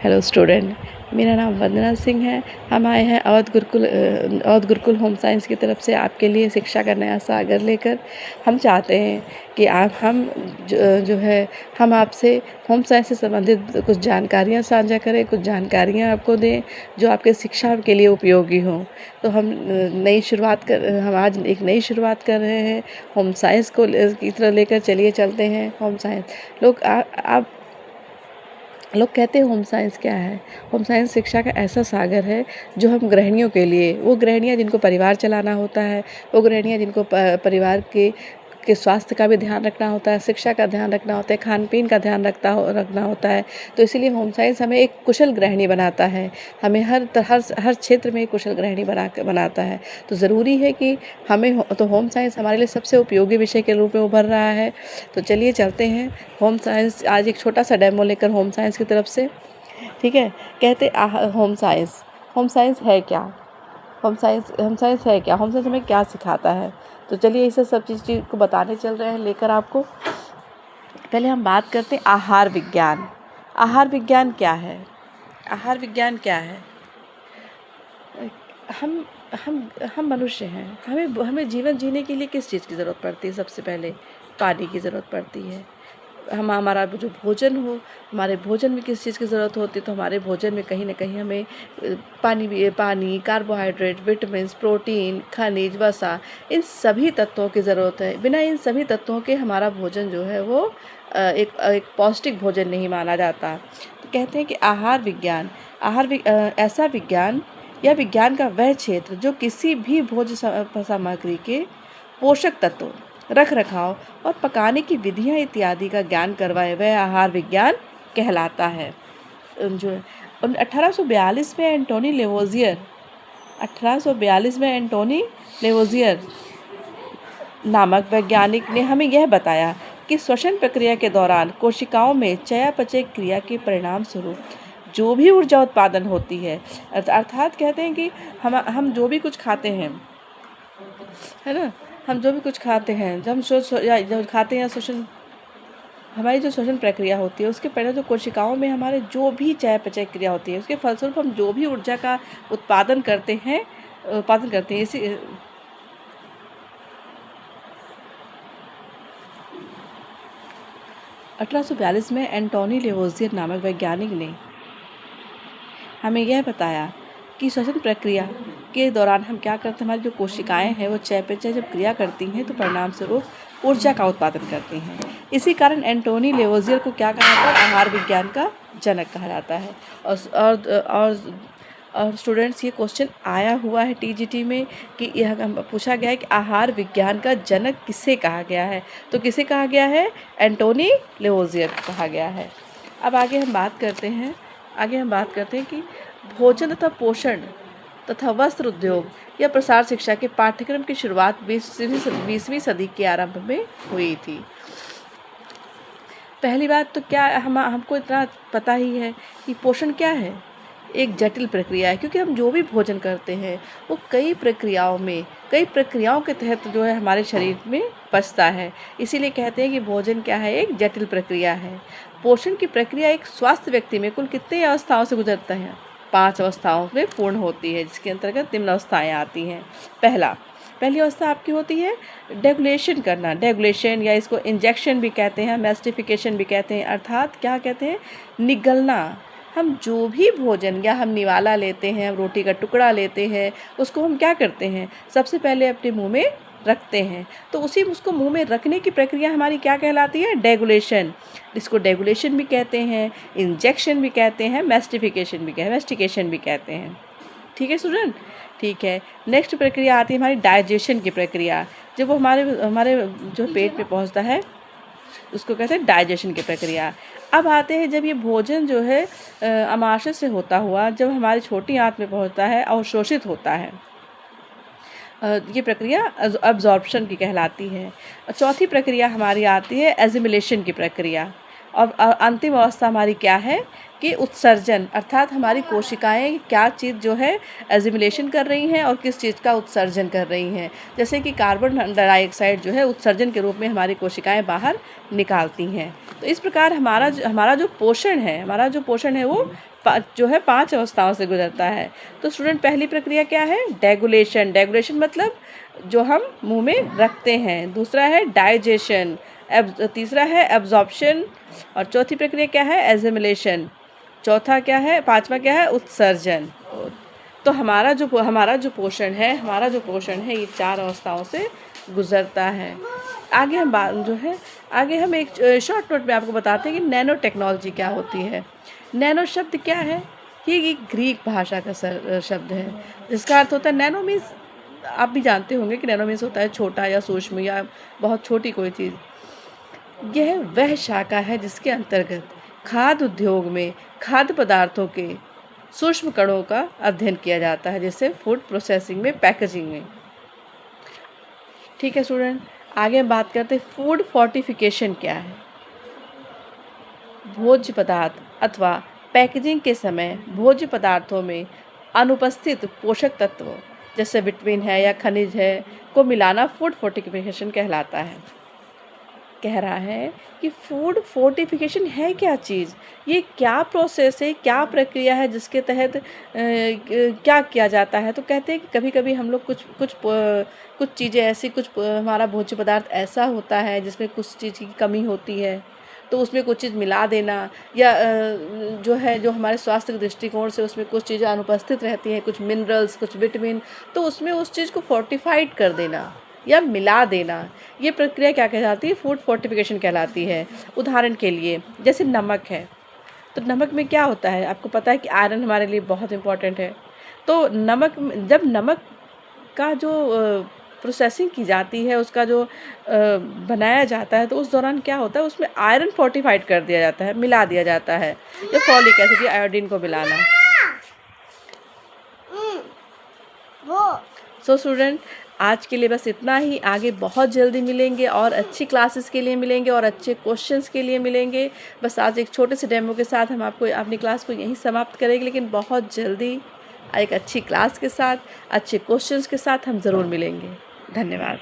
Hello student, मेरा नाम वंदना सिंह है। हम आए हैं अवध गुरुकुल होम साइंस की तरफ से आपके लिए शिक्षा का नया सागर लेकर। हम चाहते हैं कि जो है हम आपसे होम साइंस से संबंधित कुछ जानकारियाँ साझा करें, कुछ जानकारियाँ आपको दें जो आपके शिक्षा के लिए उपयोगी हों। तो हम आज एक नई शुरुआत कर रहे हैं होम साइंस की तरह लेकर। चलिए चलते हैं होम साइंस। लोग कहते हैं होम साइंस क्या है। होम साइंस शिक्षा का ऐसा सागर है जो हम गृहिणियों के लिए, वो गृहिणियाँ जिनको परिवार चलाना होता है, वो गृहिणियाँ जिनको परिवार के स्वास्थ्य का भी ध्यान रखना होता है, शिक्षा का ध्यान रखना होता है, खान पीन का ध्यान रखना होता है। तो इसीलिए होम साइंस हमें एक कुशल गृहिणी बनाता है, हमें हर क्षेत्र में एक कुशल गृहिणी बनाता है। तो ज़रूरी है कि तो होम साइंस हमारे लिए सबसे उपयोगी विषय के रूप में उभर रहा है। तो चलिए चलते हैं होम साइंस। आज एक छोटा सा डेमो लेकर होम साइंस की तरफ से, ठीक है। होम साइंस है क्या? होम साइंस है क्या? होम साइंस हमें क्या सिखाता है? तो चलिए इसे सब चीज़ को बताने चल रहे हैं लेकर आपको। पहले हम बात करते हैं आहार विज्ञान। आहार विज्ञान क्या है? आहार विज्ञान क्या है? हम हम मनुष्य हैं। हमें जीवन जीने के लिए किस चीज़ की ज़रूरत पड़ती है? सबसे पहले पानी की ज़रूरत पड़ती है। हमारा जो भोजन हो, हमारे भोजन में किस चीज़ की ज़रूरत होती है? तो हमारे भोजन में कहीं न कहीं हमें पानी, कार्बोहाइड्रेट, विटामिन्स, प्रोटीन, खनिज, वसा, इन सभी तत्वों की ज़रूरत है। बिना इन सभी तत्वों के हमारा भोजन जो है वो एक पौष्टिक भोजन नहीं माना जाता। तो कहते हैं कि ऐसा विज्ञान या विज्ञान का वह क्षेत्र जो किसी भी सामग्री के पोषक तत्वों, रख-रखाव और पकाने की विधियाँ इत्यादि का ज्ञान करवाए, वह आहार विज्ञान कहलाता है। जो 1842 में एंटोनी लेवोज़ियर नामक वैज्ञानिक ने हमें यह बताया कि श्वसन प्रक्रिया के दौरान कोशिकाओं में चयापचय क्रिया के परिणाम स्वरूप जो भी ऊर्जा उत्पादन होती है, अर्थात कहते हैं कि हम जो भी कुछ खाते हैं, है ना, हम जो भी कुछ खाते हैं, जब हम जब खाते हैं, हमारी जो श्वसन प्रक्रिया होती है उसके पहले जो कोशिकाओं में हमारे जो भी चयापचय क्रिया होती है उसके फलस्वरूप हम जो भी ऊर्जा का उत्पादन करते हैं इसी 1842 में एंटोनी लेवोज़ियर नामक वैज्ञानिक ने हमें यह बताया कि श्वसन प्रक्रिया के दौरान हम क्या करते हैं, हमारी जो कोशिकाएं हैं वो चयापचय जब क्रिया करती हैं तो परिणाम स्वरूप ऊर्जा का उत्पादन करती हैं। इसी कारण एंटोनी लेवोज़ियर को क्या कहा जाता है? आहार विज्ञान का जनक कहा जाता है। और स्टूडेंट्स, ये क्वेश्चन आया हुआ है टीजीटी में कि यह पूछा गया है कि आहार विज्ञान का जनक किसे कहा गया है? तो किसे कहा गया है? एंटोनी लेवोज़ियर को कहा गया है। अब आगे हम बात करते हैं कि भोजन तथा पोषण तथा वस्त्र उद्योग या प्रसार शिक्षा के पाठ्यक्रम की शुरुआत 20वीं सदी के आरंभ में हुई थी। पहली बात तो क्या हमको इतना पता ही है कि पोषण क्या है? एक जटिल प्रक्रिया है, क्योंकि हम जो भी भोजन करते हैं वो कई प्रक्रियाओं के तहत जो है हमारे शरीर में पचता है। इसीलिए कहते हैं कि भोजन क्या है? एक जटिल प्रक्रिया है। पोषण की प्रक्रिया एक स्वस्थ व्यक्ति में कुल कितनी अवस्थाओं से गुजरता है? 5 अवस्थाओं में पूर्ण होती है, जिसके अंतर्गत निम्न अवस्थाएं आती हैं। पहली अवस्था आपकी होती है डेगुलेशन करना। डेगुलेशन या इसको इंजेक्शन भी कहते हैं, मैस्टिफिकेशन भी कहते हैं, अर्थात क्या कहते हैं? निगलना। हम जो भी भोजन या हम निवाला लेते हैं, रोटी का टुकड़ा लेते हैं, उसको हम क्या करते हैं? सबसे पहले अपने मुंह में रखते हैं। तो उसको मुंह में रखने की प्रक्रिया हमारी क्या कहलाती है? डेगुलेशन। इसको डेगुलेशन भी कहते हैं, इंजेक्शन भी कहते हैं, मैस्टिकेशन भी कहते हैं। ठीक है स्टूडेंट? ठीक है। नेक्स्ट प्रक्रिया आती है हमारी डाइजेशन की प्रक्रिया। जब वो हमारे जो पेट में पहुंचता है उसको कहते हैं डाइजेशन की प्रक्रिया। अब आते हैं जब ये भोजन जो है आमाशय से होता हुआ जब हमारी छोटी आंत में पहुंचता है, अवशोषित होता है, ये प्रक्रिया अब्जॉर्प्शन की कहलाती है। चौथी प्रक्रिया हमारी आती है एसिमिलेशन की प्रक्रिया। और अंतिम अवस्था हमारी क्या है कि उत्सर्जन, अर्थात हमारी कोशिकाएं क्या चीज़ जो है एजिमुलेशन कर रही हैं और किस चीज़ का उत्सर्जन कर रही हैं। जैसे कि कार्बन डाइऑक्साइड जो है उत्सर्जन के रूप में हमारी कोशिकाएं बाहर निकालती हैं। तो इस प्रकार हमारा जो पोषण है वो जो है 5 अवस्थाओं से गुजरता है। तो स्टूडेंट, पहली प्रक्रिया क्या है? डेगुलेशन। डेगुलेशन मतलब जो हम मुंह में रखते हैं। दूसरा है डाइजेशन, तीसरा है एब्जॉर्प्शन, और चौथी प्रक्रिया क्या है? एजिमुलेशन। चौथा क्या है? पांचवा क्या है? उत्सर्जन। तो हमारा जो पोषण है ये 4 अवस्थाओं से गुजरता है। आगे हम एक शॉर्ट नोट में आपको बताते हैं कि नैनो टेक्नोलॉजी क्या होती है। नैनो शब्द क्या है? ये एक ग्रीक भाषा का शब्द है जिसका अर्थ होता है नैनो मीन्स, आप भी जानते होंगे कि नैनो मीन्स होता है छोटा या सूक्ष्म या बहुत छोटी कोई चीज़। यह वह शाखा है जिसके अंतर्गत खाद्य उद्योग में खाद्य पदार्थों के सूक्ष्म कणों का अध्ययन किया जाता है, जैसे फूड प्रोसेसिंग में, पैकेजिंग में। ठीक है स्टूडेंट, आगे हम बात करते हैं फूड फोर्टिफिकेशन क्या है। भोज्य पदार्थ अथवा पैकेजिंग के समय भोज्य पदार्थों में अनुपस्थित पोषक तत्व जैसे विटामिन है या खनिज है को मिलाना फूड फोर्टिफिकेशन कहलाता है। कह रहा है कि फूड फोर्टिफिकेशन है क्या चीज़, ये क्या प्रोसेस है, क्या प्रक्रिया है जिसके तहत क्या किया जाता है। तो कहते हैं कि कभी कभी हम लोग कुछ चीज़ें ऐसी, हमारा भोज्य पदार्थ ऐसा होता है जिसमें कुछ चीज़ की कमी होती है, तो उसमें कुछ चीज़ मिला देना, या जो हमारे स्वास्थ्य के दृष्टिकोण से उसमें कुछ चीज़ें अनुपस्थित रहती हैं, कुछ मिनरल्स, कुछ विटामिन, तो उसमें उस चीज़ को फोर्टिफाइड कर देना या मिला देना, ये प्रक्रिया क्या कहलाती है? फूड फोर्टिफिकेशन कहलाती है। उदाहरण के लिए जैसे नमक है, तो नमक में क्या होता है? आपको पता है कि आयरन हमारे लिए बहुत इम्पोर्टेंट है। तो जब नमक का जो प्रोसेसिंग की जाती है, उसका जो बनाया जाता है, तो उस दौरान क्या होता है? उसमें आयरन फोर्टिफाइड कर दिया जाता है, मिला दिया जाता है, जो फॉलिक एसिड या आयोडीन को मिलाना। सो स्टूडेंट, आज के लिए बस इतना ही। आगे बहुत जल्दी मिलेंगे और अच्छी क्लासेस के लिए मिलेंगे और अच्छे क्वेश्चंस के लिए मिलेंगे। बस आज एक छोटे से डेमो के साथ हम आपको अपनी क्लास को यहीं समाप्त करेंगे, लेकिन बहुत जल्दी एक अच्छी क्लास के साथ, अच्छे क्वेश्चंस के साथ हम ज़रूर मिलेंगे। धन्यवाद।